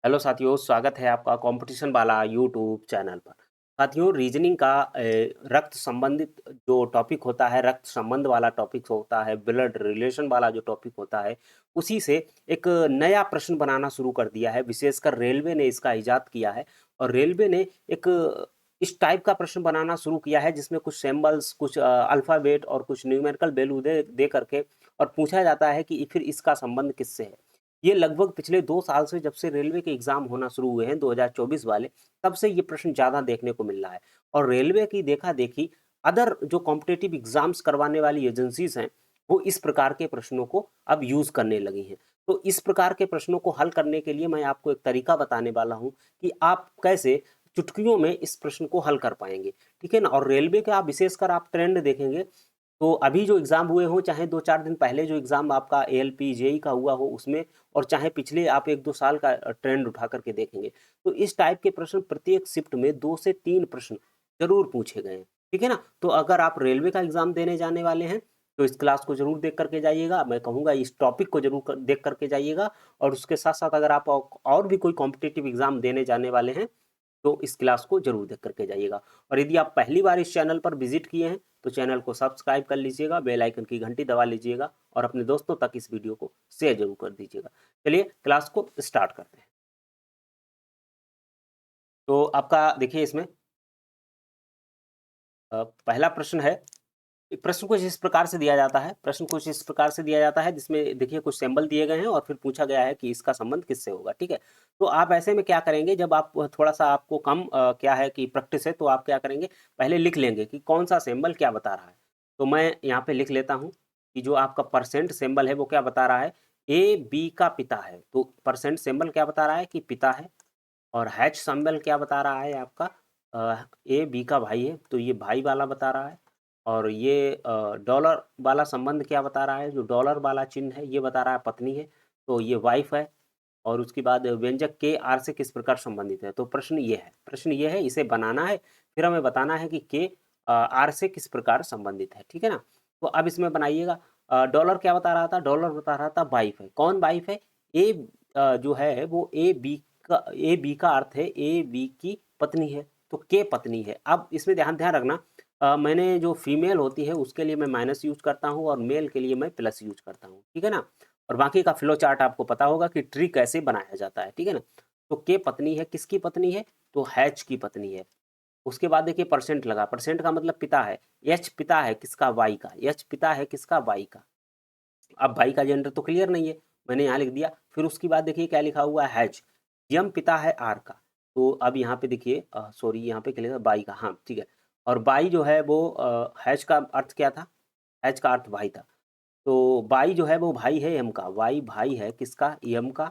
Hello साथियों, स्वागत है आपका कंपटीशन वाला यूट्यूब चैनल पर। साथियों, रीजनिंग का रक्त संबंधित जो टॉपिक होता है, रक्त संबंध वाला टॉपिक होता है, ब्लड रिलेशन वाला जो टॉपिक होता है, उसी से एक नया प्रश्न बनाना शुरू कर दिया है। विशेषकर रेलवे ने इसका इजाद किया है और रेलवे ने एक इस टाइप का प्रश्न बनाना शुरू किया है जिसमें कुछ सिंबल्स, कुछ अल्फ़ाबेट और कुछ न्यूमेरिकल वैल्यू दे दे करके और पूछा जाता है कि फिर इसका संबंध किससे है। ये लगभग पिछले 2 साल से, जब से रेलवे के एग्ज़ाम होना शुरू हुए हैं 2024 वाले, तब से ये प्रश्न ज़्यादा देखने को मिल रहा है। और रेलवे की देखा-देखी अदर जो कॉम्पिटिटिव एग्ज़ाम्स करवाने वाली एजेंसीज़ हैं, वो इस प्रकार के प्रश्नों को अब यूज़ करने लगी हैं। तो इस प्रकार के प्रश्नों को हल करने के लिए मैं आपको एक तरीका बताने वाला हूँ कि आप कैसे चुटकियों में इस प्रश्न को हल कर पाएँगे, ठीक है ना? और रेलवे का विशेषकर आप ट्रेंड देखेंगे, तो अभी जो एग्ज़ाम हुए हों, चाहे 2-4 दिन पहले जो एग्ज़ाम आपका एएलपी, जेईई का हुआ हो उसमें, और चाहे पिछले आप 1-2 साल का ट्रेंड उठा कर के देखेंगे, तो इस टाइप के प्रश्न प्रत्येक शिफ्ट में 2 से 3 प्रश्न ज़रूर पूछे गए हैं, ठीक है ना? तो अगर आप रेलवे का एग्ज़ाम देने जाने वाले हैं, तो इस क्लास को ज़रूर देख कर के जाइएगा। मैं कहूँगा इस टॉपिक को ज़रूर देख कर के जाइएगा, और उसके साथ-साथ अगर आप और भी कोई कॉम्पिटिटिव एग्ज़ाम देने जाने वाले हैं, तो इस क्लास को ज़रूर देख कर के जाइएगा। और यदि आप पहली बार इस चैनल पर विज़िट किए हैं, तो चैनल को सब्सक्राइब कर लीजिएगा, बेल आइकन की घंटी दबा लीजिएगा और अपने दोस्तों तक इस वीडियो को शेयर ज़रूर कर दीजिएगा। चलिए क्लास को स्टार्ट करते हैं। तो आपका देखिए इसमें पहला प्रश्न है। प्रश्न कुछ इस प्रकार से दिया जाता है, प्रश्न कुछ इस प्रकार से दिया जाता है जिसमें देखिए कुछ सिंबल दिए गए हैं और फिर पूछा गया है कि इसका संबंध किससे होगा, ठीक है? तो आप ऐसे में क्या करेंगे, जब आप थोड़ा-सा आपको कम क्या है कि प्रैक्टिस है, तो आप क्या करेंगे, पहले लिख लेंगे कि कौन-सा सिंबल क्या बता रहा है। तो मैं यहाँ पे लिख लेता हूँ कि जो आपका परसेंट सिंबल है वो क्या बता रहा है, ए बी का पिता है। तो परसेंट सिंबल क्या बता रहा है कि पिता है। और हैच सिंबल क्या बता रहा है आपका, ए बी का भाई है, तो ये भाई वाला बता रहा है। और ये डॉलर वाला संबंध क्या बता रहा है, जो डॉलर वाला चिन्ह है ये बता रहा है पत्नी है, तो ये वाइफ है। और उसके बाद व्यंजक के आर से किस प्रकार संबंधित है, तो प्रश्न ये है, इसे बनाना है, फिर हमें बताना है कि के आर से किस प्रकार संबंधित है, ठीक है ना? तो अब इसमें बनाइएगा। डॉलर क्या बता रहा था, डॉलर बता रहा था वाइफ है। कौन वाइफ है, ए जो है वो ए बी का अर्थ है ए बी की पत्नी है, तो के पत्नी है। अब इसमें ध्यान ध्यान रखना, मैंने जो फीमेल होती है उसके लिए मैं माइनस यूज करता हूँ और मेल के लिए मैं प्लस यूज करता हूँ, ठीक है ना? और बाकी का फ्लो चार्ट आपको पता होगा कि ट्री कैसे बनाया जाता है, ठीक है ना? तो के पत्नी है, किसकी पत्नी है, तो हैच की पत्नी है। उसके बाद देखिए परसेंट लगा, परसेंट का मतलब पिता है। एच पिता है किसका, वाई का। एच पिता है किसका, वाई का। अब भाई का जेंडर तो क्लियर नहीं है, मैंने यहाँ लिख दिया। फिर उसके बाद देखिए क्या लिखा हुआ है, हैच। यम पिता है आर का। तो अब यहाँ पे देखिए, सॉरी यहाँ पे क्या लिखा, बाई का, हाँ ठीक है। और बाई जो है वो हैच का अर्थ क्या था, हैच का अर्थ भाई था। तो बाई जो है वो भाई है यम का, वाई भाई है किसका, यम का।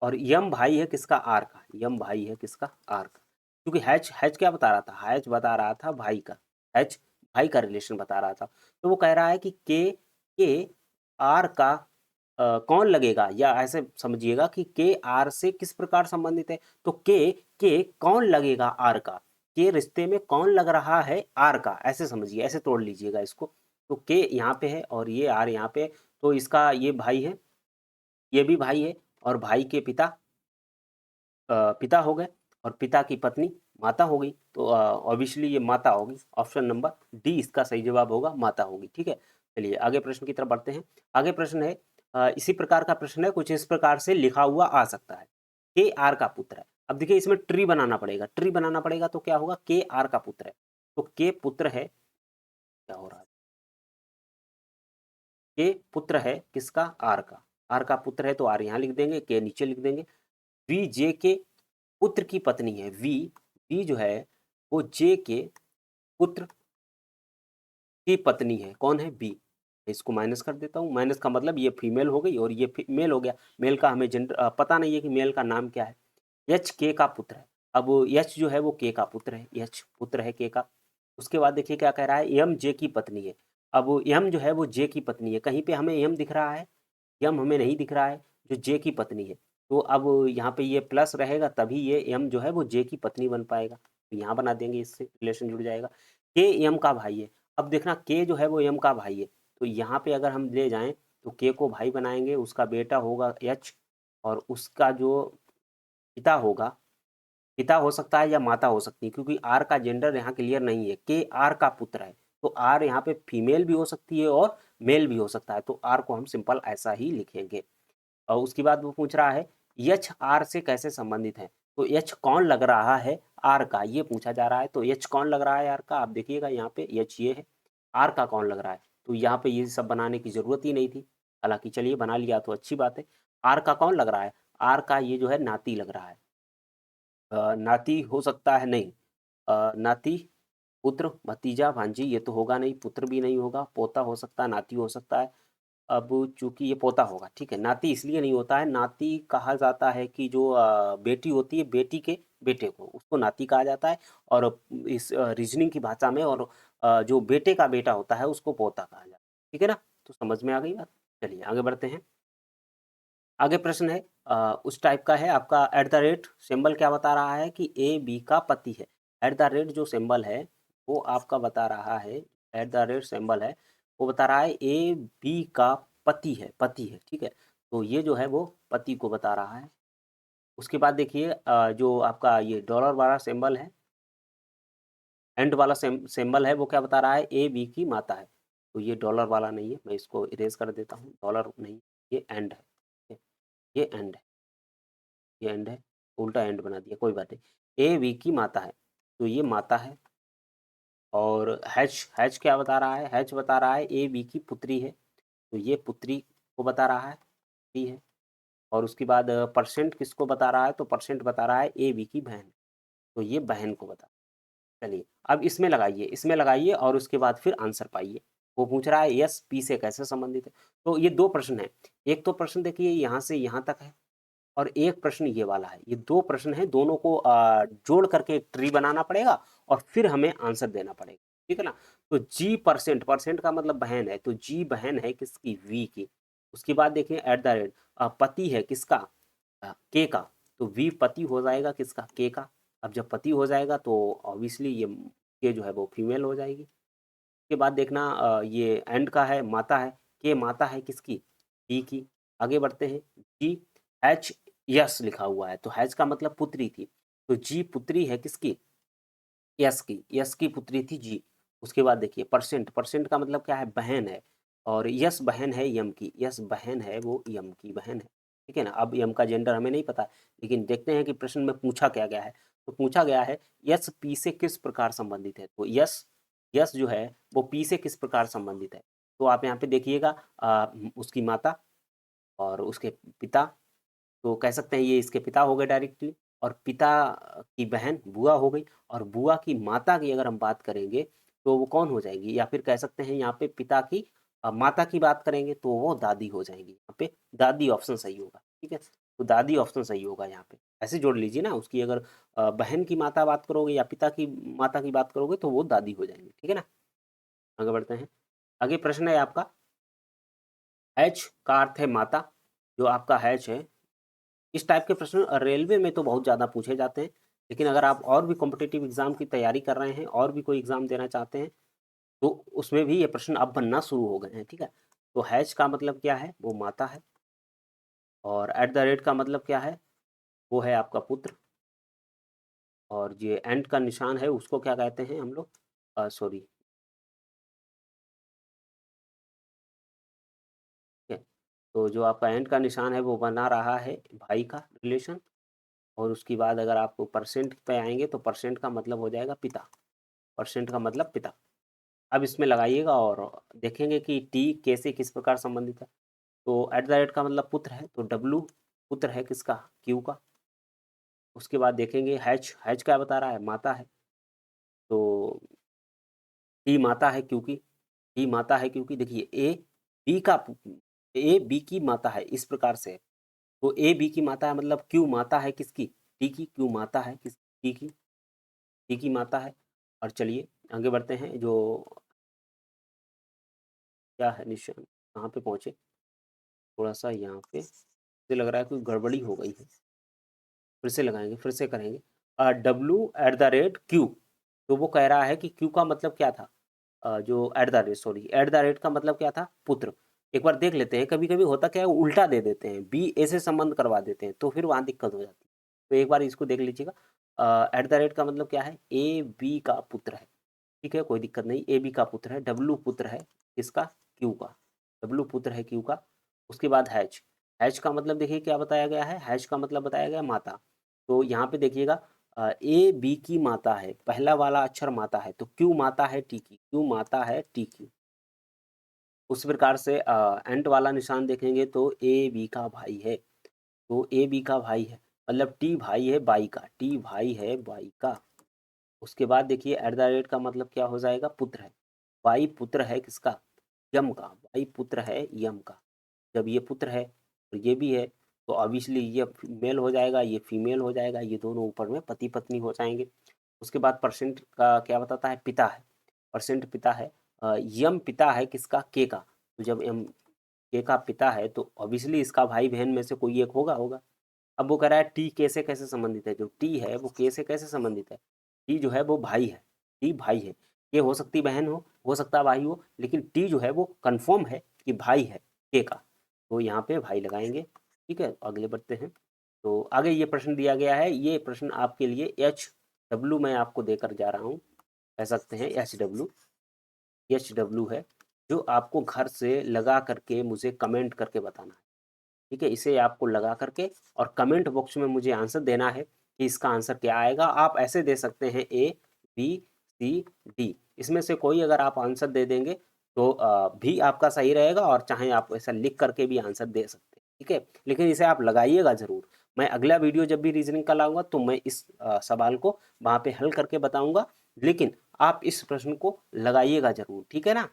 और यम भाई है किसका, आर का। यम भाई है किसका, आर का। क्योंकि हैच हैच क्या बता रहा था, हैच बता रहा था भाई का। हैच भाई का रिलेशन बता रहा था। तो वो कह रहा है कि के आर का कौन लगेगा, या ऐसे समझिएगा कि के आर से किस प्रकार संबंधित है। तो के कौन लगेगा आर का, के रिश्ते में कौन लग रहा है आर का, ऐसे समझिए, ऐसे तोड़ लीजिएगा इसको। तो के यहाँ पे है और ये आर यहाँ पे है, तो इसका ये भाई है, ये भी भाई है। और भाई के पिता पिता हो गए, और पिता की पत्नी माता हो गई। तो ऑब्वियसली ये माता होगी, ऑप्शन नंबर डी इसका सही जवाब होगा, माता होगी, ठीक है। चलिए आगे प्रश्न की तरफ बढ़ते हैं। आगे प्रश्न है, इसी प्रकार का प्रश्न है, कुछ इस प्रकार से लिखा हुआ आ सकता है, के आर का पुत्र है। अब देखिए इसमें ट्री बनाना पड़ेगा, ट्री बनाना पड़ेगा, तो क्या होगा, के आर का पुत्र है, तो के पुत्र है, क्या हो रहा है, के पुत्र है किसका, आर का। आर का पुत्र है तो आर यहाँ लिख देंगे, के नीचे लिख देंगे। वी जे के पुत्र की पत्नी है, वी वी जो है वो जे के पुत्र की पत्नी है। कौन है, बी। इसको माइनस कर देता हूँ, माइनस का मतलब ये फीमेल हो गई और ये मेल हो गया। मेल का हमें जेंडर पता नहीं है कि मेल का नाम क्या है। एच के का पुत्र है। अब एच जो है वो के का पुत्र है, एच पुत्र है के का। उसके बाद देखिए क्या कह रहा है, एम जे की पत्नी है। अब एम जो है वो जे की पत्नी है, कहीं पे हमें एम दिख रहा है, एम हमें नहीं दिख रहा है, जो जे की पत्नी है। तो अब यहाँ पे ये प्लस रहेगा, तभी ये एम जो है वो जे की पत्नी बन पाएगा, तो यहाँ बना देंगे, इससे रिलेशन जुड़ जाएगा। के एम का भाई है। अब देखना के जो है वो एम का भाई है, तो यहाँ पे अगर हम ले जाएं तो के को भाई बनाएंगे, उसका बेटा होगा एच, और उसका जो पिता होगा, पिता हो सकता है या माता हो सकती है, क्योंकि आर का जेंडर यहाँ क्लियर नहीं है। के आर का पुत्र है, तो आर यहाँ पे फीमेल भी हो सकती है और मेल भी हो सकता है, तो आर को हम सिंपल ऐसा ही लिखेंगे। और उसके बाद वो पूछ रहा है यच आर से कैसे संबंधित है, तो यच कौन लग रहा है आर का, ये पूछा जा रहा है। तो यच कौन लग रहा है आर का, आप देखिएगा यहाँ पे यच ये है, आर का कौन लग रहा है, तो यहाँ पे ये सब बनाने की जरूरत ही नहीं थी, हालांकि चलिए बना लिया तो अच्छी बात है। आर का कौन लग रहा है, आर का ये जो है नाती लग रहा है। नाती हो सकता है, नहीं, नाती, पुत्र, भतीजा, भांजी, ये तो होगा नहीं, पुत्र भी नहीं होगा, पोता हो सकता है, नाती हो सकता है। अब चूंकि ये पोता होगा, ठीक है, नाती इसलिए नहीं होता है, नाती कहा जाता है कि जो बेटी होती है, बेटी के बेटे को, उसको नाती कहा जाता है। और इस रीजनिंग की भाषा में, और जो बेटे का बेटा होता है उसको पोता कहा जाता है, ठीक है ना। तो समझ में आ गई बात। चलिए आगे बढ़ते हैं। आगे प्रश्न है उस टाइप का है आपका, एट द रेट सिंबल क्या बता रहा है कि ए बी का पति है। एट द रेट जो सिंबल है वो आपका बता रहा है, एट द रेट सिंबल है वो बता रहा है ए बी का पति है, पति है, ठीक है। तो ये जो है वो पति को बता रहा है। उसके बाद देखिए जो आपका ये डॉलर वाला सिंबल है, एंड वाला सिंबल है, वो क्या बता रहा है, ए बी की माता है। तो ये डॉलर वाला नहीं है, मैं इसको इरेज कर देता हूँ, डॉलर नहीं, ये एंड है, ठीक है? ये एंड है, ये एंड है, उल्टा एंड बना दिया, कोई बात नहीं। ए बी की माता है, तो ये माता है। और हैच, हैच क्या बता रहा है, हैच बता रहा है ए बी की पुत्री है, तो ये पुत्री को बता रहा है, पुत्री है। और उसके बाद परसेंट किसको बता रहा है, तो परसेंट बता रहा है ए बी की बहन, तो ये बहन को बता। चलिए अब इसमें लगाइए, इसमें लगाइए और उसके बाद फिर आंसर पाइए। वो पूछ रहा है यस पी से कैसे संबंधित है। तो ये दो प्रश्न है, एक तो प्रश्न देखिए यहाँ से यहाँ तक है, और एक प्रश्न ये वाला है, ये दो प्रश्न है, दोनों को जोड़ करके एक ट्री बनाना पड़ेगा और फिर हमें आंसर देना पड़ेगा, ठीक है ना। तो जी परसेंट, परसेंट का मतलब बहन है, तो जी बहन है किसकी, वी की। उसके बाद देखिए एट द रेट पति है किसका, के का, तो वी पति हो जाएगा किसका, के का। अब जब पति हो जाएगा तो ऑब्वियसली ये के जो है वो फीमेल हो जाएगी। उसके बाद देखना ये एंड का है, माता है, के माता है किसकी, बी की। आगे बढ़ते हैं, जी एच यस लिखा हुआ है, तो हैज का मतलब पुत्री थी, तो जी पुत्री है किसकी, यस की, यस की पुत्री थी जी। उसके बाद देखिए परसेंट, परसेंट का मतलब क्या है, बहन है, और यस बहन है यम की, यस बहन है वो यम की बहन है, ठीक है ना। अब यम का जेंडर हमें नहीं पता, लेकिन देखते हैं कि प्रश्न में पूछा क्या गया है। तो पूछा गया है यस पी से किस प्रकार संबंधित है, तो यस, यस जो है वो पी से किस प्रकार संबंधित है। तो आप यहाँ पे देखिएगा उसकी माता और उसके पिता, तो कह सकते हैं ये इसके पिता हो गए डायरेक्टली, और पिता की बहन बुआ हो गई, और बुआ की माता की अगर हम बात करेंगे तो वो कौन हो जाएगी, या फिर कह सकते हैं यहाँ पे पिता की माता की बात करेंगे तो वो दादी हो जाएंगी, यहाँ पे दादी ऑप्शन सही होगा, ठीक है। तो दादी ऑप्शन सही होगा यहाँ पे, ऐसे जोड़ लीजिए ना, उसकी अगर बहन की माता बात करोगे या पिता की माता की बात करोगे तो वो दादी हो जाएंगी, ठीक है ना। आगे बढ़ते हैं। आगे प्रश्न है आपका, एच का अर्थ है माता, जो आपका हैच है। इस टाइप के प्रश्न रेलवे में तो बहुत ज़्यादा पूछे जाते हैं, लेकिन अगर आप और भी कॉम्पिटिटिव एग्जाम की तैयारी कर रहे हैं और भी कोई एग्जाम देना चाहते हैं तो उसमें भी ये प्रश्न अब बनना शुरू हो गए हैं, ठीक है। तो हैच का मतलब क्या है, वो माता है, और एट द रेट का मतलब क्या है, वो है आपका पुत्र, और ये एंड का निशान है उसको क्या कहते हैं हम लोग, सॉरी, ठीक है। तो जो आपका एंड का निशान है वो बना रहा है भाई का रिलेशन, और उसके बाद अगर आप परसेंट पे आएंगे तो परसेंट का मतलब हो जाएगा पिता, परसेंट का मतलब पिता। अब इसमें लगाइएगा और देखेंगे कि टी कैसे किस प्रकार संबंधित है। तो एट द रेट का मतलब पुत्र है, तो डब्लू पुत्र है किसका, क्यू का। उसके बाद देखेंगे हैच, हैच क्या बता रहा है, माता है, तो टी माता है क्योंकि, टी माता है क्योंकि देखिए ए बी का, ए बी की माता है इस प्रकार से, तो ए बी की माता है मतलब क्यू माता है किसकी, टी की, क्यू माता है किस, टी की, टी की माता है। और चलिए आगे बढ़ते हैं, जो क्या है निशान, कहाँ पे पहुँचे, थोड़ा सा यहाँ पे मुझे लग रहा है कोई गड़बड़ी हो गई है, फिर से लगाएंगे, फिर से करेंगे। W at the rate Q, तो वो कह रहा है कि क्यू का मतलब क्या था, जो at the rate, sorry, at the rate का मतलब क्या था, पुत्र। एक बार देख लेते हैं, कभी कभी होता क्या है उल्टा दे देते हैं, बी ए से संबंध करवा देते हैं तो फिर वहाँ दिक्कत हो जाती है। तो एक बार इसको देख लीजिएगा। एट द रेट का मतलब क्या है, ए बी का पुत्र है, ठीक है, कोई दिक्कत नहीं, ए बी का पुत्र है, डब्लू पुत्र है किसका, क्यू का, डब्लू पुत्र है क्यू का। उसके बाद हैच, हैच का मतलब देखिए क्या बताया गया है, हैच का मतलब बताया गया माता। तो यहाँ पे देखिएगा ए बी की माता है, पहला वाला अक्षर माता है, तो क्यू माता है टी की, क्यू माता है टी की। उस प्रकार से एंड वाला निशान देखेंगे तो ए बी का भाई है, तो ए बी का भाई है, मतलब टी भाई है बाई का, टी भाई है बाई का। उसके बाद देखिए एट द रेट का मतलब क्या हो जाएगा, पुत्र है, बाई पुत्र है किसका, यम का, बाई पुत्र है यम का। जब ये पुत्र है और ये भी है तो ऑब्वियसली ये मेल हो जाएगा, ये फीमेल हो जाएगा, ये दोनों ऊपर में पति पत्नी हो जाएंगे। उसके बाद परसेंट का क्या बताता है, पिता है, परसेंट पिता है, यम पिता है किसका, के का। तो जब यम के का पिता है तो ऑब्वियसली इसका भाई बहन में से कोई एक होगा होगा। अब वो कह रहा है टी के से कैसे संबंधित है, जो टी है वो के से कैसे संबंधित है, टी जो है वो भाई है, टी भाई है, के हो सकती बहन हो सकता भाई हो, लेकिन टी जो है वो कंफर्म है कि भाई है के का, तो यहाँ पे भाई लगाएंगे। ठीक है, आगे बढ़ते हैं। तो आगे ये प्रश्न दिया गया है, ये प्रश्न आपके लिए एच डब्ल्यू मैं आपको देकर जा रहा हूँ, कह सकते हैं एच डब्ल्यू है, जो आपको घर से लगा करके मुझे कमेंट करके बताना है। ठीक है, इसे आपको लगा करके और कमेंट बॉक्स में मुझे आंसर देना है कि इसका आंसर क्या आएगा। आप ऐसे दे सकते हैं ए बी सी डी, इसमें से कोई अगर आप आंसर दे देंगे तो भी आपका सही रहेगा, और चाहे आप ऐसा लिख करके भी आंसर दे सकते हैं। ठीक है, लेकिन इसे आप लगाइएगा ज़रूर। मैं अगला वीडियो जब भी रीजनिंग का लाऊंगा तो मैं इस सवाल को वहाँ पे हल करके बताऊंगा, लेकिन आप इस प्रश्न को लगाइएगा ज़रूर, ठीक है ना।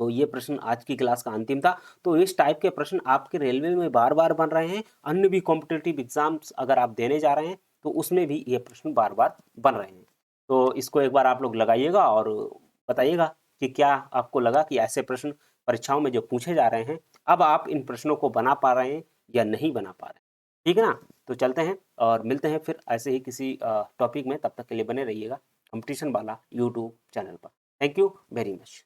तो ये प्रश्न आज की क्लास का अंतिम था। तो इस टाइप के प्रश्न आपके रेलवे में बार बार बन रहे हैं, अन्य भी कॉम्पिटिटिव एग्जाम्स अगर आप देने जा रहे हैं तो उसमें भी ये प्रश्न बार बार बन रहे हैं। तो इसको एक बार आप लोग लगाइएगा और बताइएगा कि क्या आपको लगा कि ऐसे प्रश्न परीक्षाओं में जो पूछे जा रहे हैं, अब आप इन प्रश्नों को बना पा रहे हैं या नहीं बना पा रहे हैं। ठीक है ना, तो चलते हैं और मिलते हैं फिर ऐसे ही किसी टॉपिक में, तब तक के लिए बने रहिएगा कंपटीशन वाला यूट्यूब चैनल पर। Thank you very much.